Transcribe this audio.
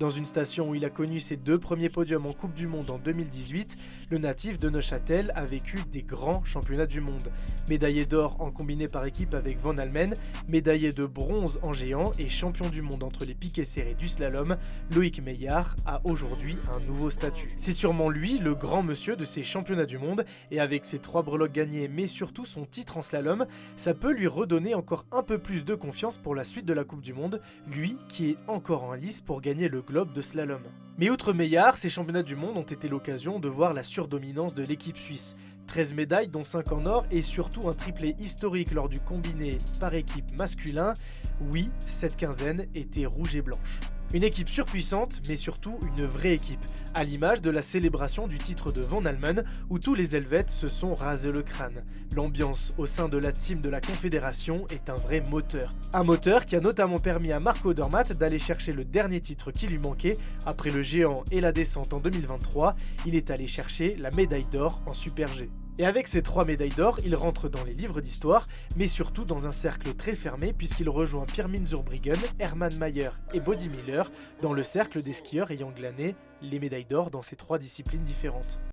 Dans une station où il a connu ses 2 premiers podiums en Coupe du Monde en 2018, le natif de Neuchâtel a vécu des grands championnats du monde. Médaillé d'or en combiné par équipe avec Van Almen, médaillé de bronze en géant et champion du monde entre les piquets serrés du slalom, Loïc Meillard a aujourd'hui un nouveau statut. C'est sûrement lui le grand monsieur de ces championnats du monde, et avec ses 3 breloques gagnées mais surtout son titre en slalom, ça peut lui redonner encore un peu plus de confiance pour la suite de la Coupe du Monde, lui qui est encore en lice pour gagner le globe de slalom. Mais outre Meillard, ces championnats du monde ont été l'occasion de voir la surdominance de l'équipe suisse. 13 médailles dont 5 en or et surtout un triplé historique lors du combiné par équipe masculin. Oui, cette quinzaine était rouge et blanche. Une équipe surpuissante, mais surtout une vraie équipe, à l'image de la célébration du titre de Van Almen, où tous les Helvètes se sont rasé le crâne. L'ambiance au sein de la team de la Confédération est un vrai moteur. Un moteur qui a notamment permis à Marco Odermatt d'aller chercher le dernier titre qui lui manquait. Après le géant et la descente en 2023, il est allé chercher la médaille d'or en Super G. Et avec ces 3 médailles d'or, il rentre dans les livres d'histoire, mais surtout dans un cercle très fermé puisqu'il rejoint Pirmin Zurbriggen, Hermann Maier et Bode Miller dans le cercle des skieurs ayant glané les médailles d'or dans ces 3 disciplines différentes.